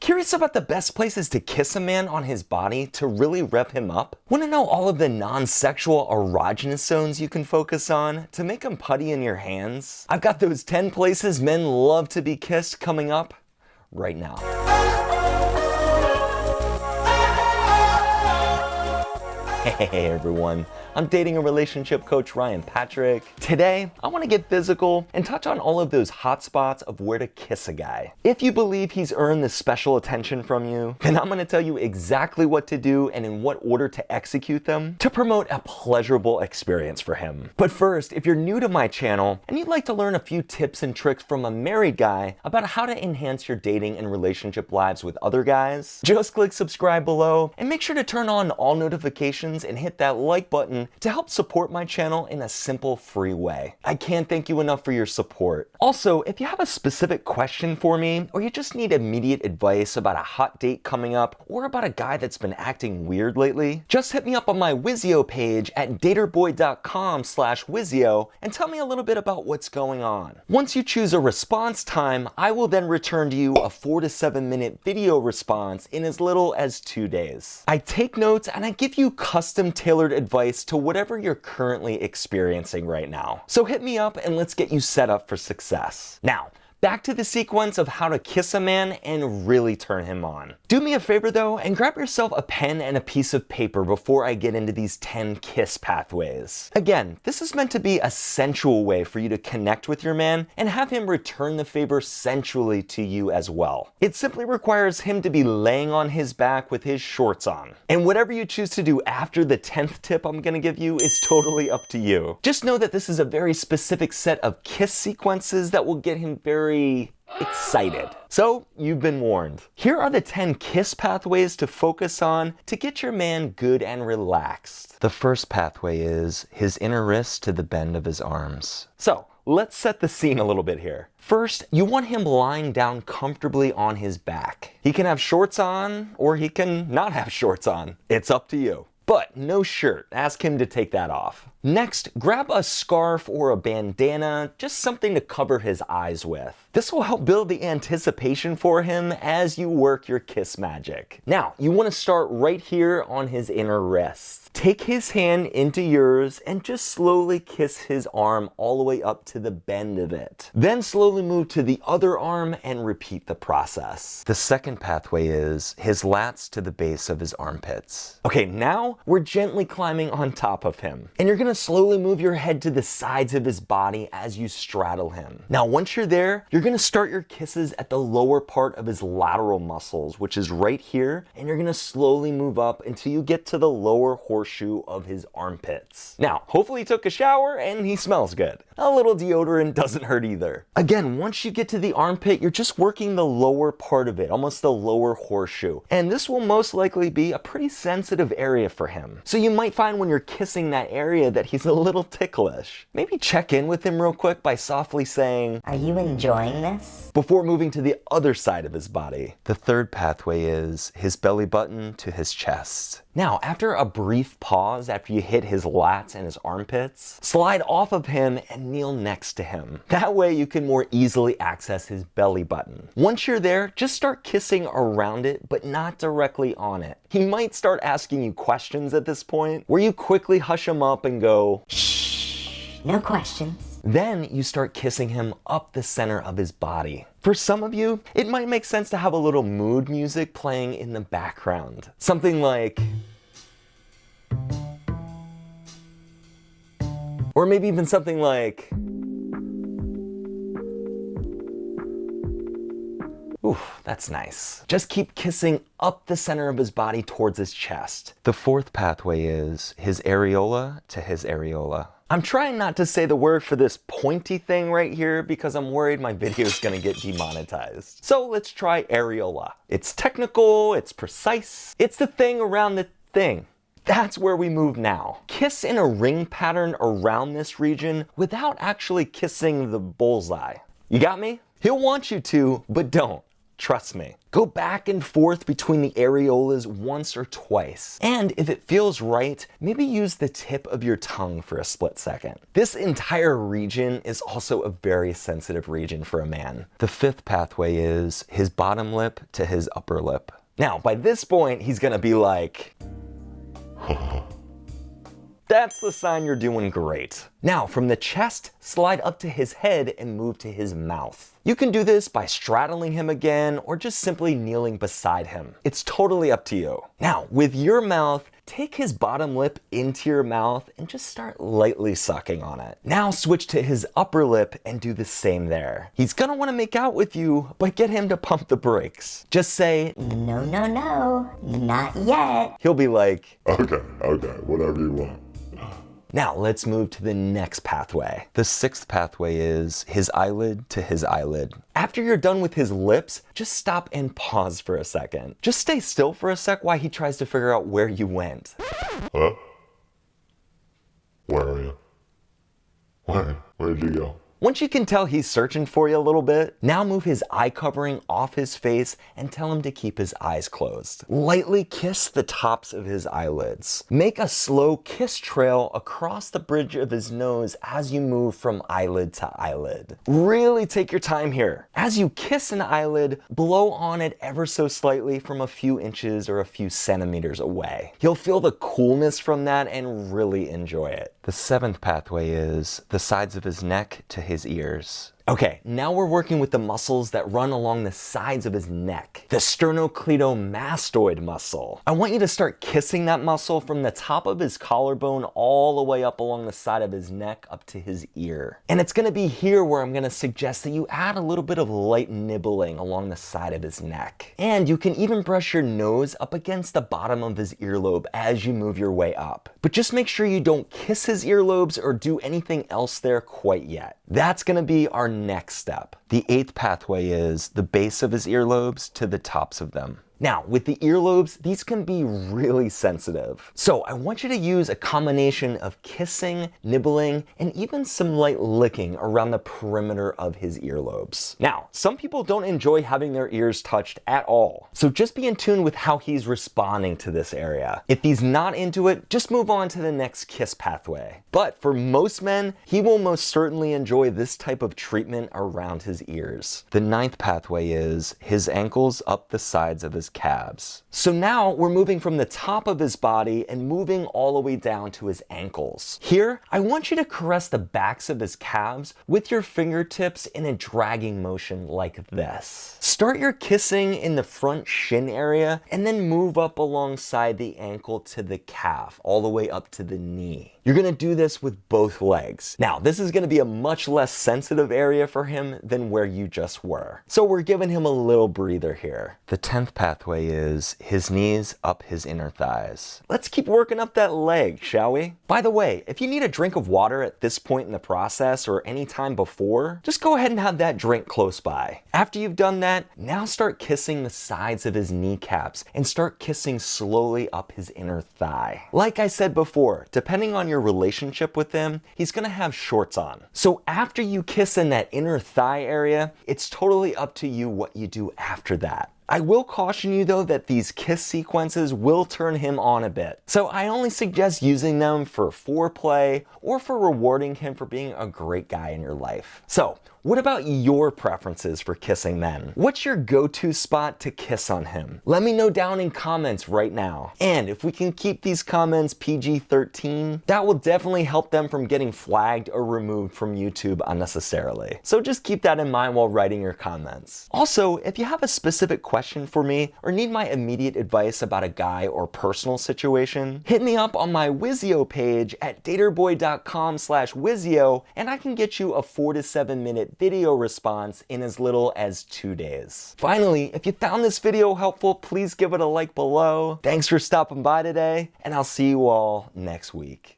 Curious about the best places to kiss a man on his body to really rev him up? Want to know all of the non-sexual erogenous zones you can focus on to make him putty in your hands? I've got those 10 places men love to be kissed coming up right now. Hey everyone, I'm dating and relationship coach Ryan Patrick. Today, I want to get physical and touch on all of those hot spots of where to kiss a guy. If you believe he's earned this special attention from you, then I'm going to tell you exactly what to do and in what order to execute them to promote a pleasurable experience for him. But first, if you're new to my channel and you'd like to learn a few tips and tricks from a married guy about how to enhance your dating and relationship lives with other guys, just click subscribe below and make sure to turn on all notifications and hit that like button to help support my channel in a simple, free way. I can't thank you enough for your support. Also, if you have a specific question for me, or you just need immediate advice about a hot date coming up, or about a guy that's been acting weird lately, just hit me up on my Wizio page at daterboy.com/Wizio and tell me a little bit about what's going on. Once you choose a response time, I will then return to you a 4 to 7 minute video response in as little as 2 days. I take notes and I give you custom tailored advice to whatever you're currently experiencing right now. So hit me up and let's get you set up for success. Now, back to the sequence of how to kiss a man and really turn him on. Do me a favor though and grab yourself a pen and a piece of paper before I get into these 10 kiss pathways. Again, this is meant to be a sensual way for you to connect with your man and have him return the favor sensually to you as well. It simply requires him to be laying on his back with his shorts on. And whatever you choose to do after the 10th tip I'm gonna give you is totally up to you. Just know that this is a very specific set of kiss sequences that will get him very excited. So you've been warned. Here are the 10 kiss pathways to focus on to get your man good and relaxed. The first pathway is his inner wrist to the bend of his arms. So let's set the scene a little bit here. First, you want him lying down comfortably on his back. He can have shorts on or he can not have shorts on. It's up to you. But no shirt, ask him to take that off. Next, grab a scarf or a bandana, just something to cover his eyes with. This will help build the anticipation for him as you work your kiss magic. Now, you want to start right here on his inner wrist. Take his hand into yours and just slowly kiss his arm all the way up to the bend of it. Then slowly move to the other arm and repeat the process. The second pathway is his lats to the base of his armpits. Okay, now we're gently climbing on top of him. And you're gonna slowly move your head to the sides of his body as you straddle him. Now, once you're there, you're gonna start your kisses at the lower part of his lateral muscles, which is right here, and you're gonna slowly move up until you get to the lower horseshoe of his armpits. Now, hopefully he took a shower and he smells good. A little deodorant doesn't hurt either. Again, once you get to the armpit, you're just working the lower part of it, almost the lower horseshoe. And this will most likely be a pretty sensitive area for him. So you might find when you're kissing that area that he's a little ticklish. Maybe check in with him real quick by softly saying, "Are you enjoying this?" before moving to the other side of his body. The third pathway is his belly button to his chest. Now, after a brief pause after you hit his lats and his armpits, slide off of him and kneel next to him. That way you can more easily access his belly button. Once you're there, just start kissing around it, but not directly on it. He might start asking you questions at this point, where you quickly hush him up and go, "Shh, no questions." Then you start kissing him up the center of his body. For some of you, it might make sense to have a little mood music playing in the background. Something like, or maybe even something like, oof, that's nice. Just keep kissing up the center of his body towards his chest. The fourth pathway is his areola to his areola. I'm trying not to say the word for this pointy thing right here because I'm worried my video is gonna get demonetized. So let's try areola. It's technical, it's precise, it's the thing around the thing. That's where we move now. Kiss in a ring pattern around this region without actually kissing the bullseye. You got me? He'll want you to, but don't. Trust me. Go back and forth between the areolas once or twice. And if it feels right, maybe use the tip of your tongue for a split second. This entire region is also a very sensitive region for a man. The fifth pathway is his bottom lip to his upper lip. Now, by this point, he's gonna be like, that's the sign you're doing great. Now, from the chest, slide up to his head and move to his mouth. You can do this by straddling him again or just simply kneeling beside him. It's totally up to you. Now, with your mouth, take his bottom lip into your mouth and just start lightly sucking on it. Now switch to his upper lip and do the same there. He's gonna wanna make out with you, but get him to pump the brakes. Just say, no, no, no, not yet. He'll be like, okay, whatever you want. Now let's move to the next pathway. The sixth pathway is his eyelid to his eyelid. After you're done with his lips, just stop and pause for a second. Just stay still for a sec while he tries to figure out where you went. Huh? Where are you? Where'd you go? Once you can tell he's searching for you a little bit, now move his eye covering off his face and tell him to keep his eyes closed. Lightly kiss the tops of his eyelids. Make a slow kiss trail across the bridge of his nose as you move from eyelid to eyelid. Really take your time here. As you kiss an eyelid, blow on it ever so slightly from a few inches or a few centimeters away. You'll feel the coolness from that and really enjoy it. The seventh pathway is the sides of his neck to his ears. Okay, now we're working with the muscles that run along the sides of his neck. The sternocleidomastoid muscle. I want you to start kissing that muscle from the top of his collarbone all the way up along the side of his neck up to his ear. And it's gonna be here where I'm gonna suggest that you add a little bit of light nibbling along the side of his neck. And you can even brush your nose up against the bottom of his earlobe as you move your way up. But just make sure you don't kiss his earlobes or do anything else there quite yet. That's gonna be our next step. The eighth pathway is the base of his earlobes to the tops of them. Now, with the earlobes, these can be really sensitive. So I want you to use a combination of kissing, nibbling, and even some light licking around the perimeter of his earlobes. Now, some people don't enjoy having their ears touched at all. So just be in tune with how he's responding to this area. If he's not into it, just move on to the next kiss pathway. But for most men, he will most certainly enjoy this type of treatment around his ears. The ninth pathway is his ankles up the sides of his calves. So now we're moving from the top of his body and moving all the way down to his ankles. Here, I want you to caress the backs of his calves with your fingertips in a dragging motion like this. Start your kissing in the front shin area and then move up alongside the ankle to the calf, all the way up to the knee. You're gonna do this with both legs. Now, this is gonna be a much less sensitive area for him than where you just were. So we're giving him a little breather here. The 10th pathway is his knees up his inner thighs. Let's keep working up that leg, shall we? By the way, if you need a drink of water at this point in the process or any time before, just go ahead and have that drink close by. After you've done that, now start kissing the sides of his kneecaps and start kissing slowly up his inner thigh. Like I said before, depending on your relationship with him, he's gonna have shorts on. So after you kiss in that inner thigh area, it's totally up to you what you do after that. I will caution you though that these kiss sequences will turn him on a bit. So I only suggest using them for foreplay or for rewarding him for being a great guy in your life. So, what about your preferences for kissing men? What's your go-to spot to kiss on him? Let me know down in comments right now. And if we can keep these comments PG-13, that will definitely help them from getting flagged or removed from YouTube unnecessarily. So just keep that in mind while writing your comments. Also, if you have a specific question for me or need my immediate advice about a guy or personal situation, hit me up on my Wizio page at daterboy.com/Wizio and I can get you a 4 to 7 minute video response in as little as 2 days. Finally, if you found this video helpful, please give it a like below. Thanks for stopping by today, and I'll see you all next week.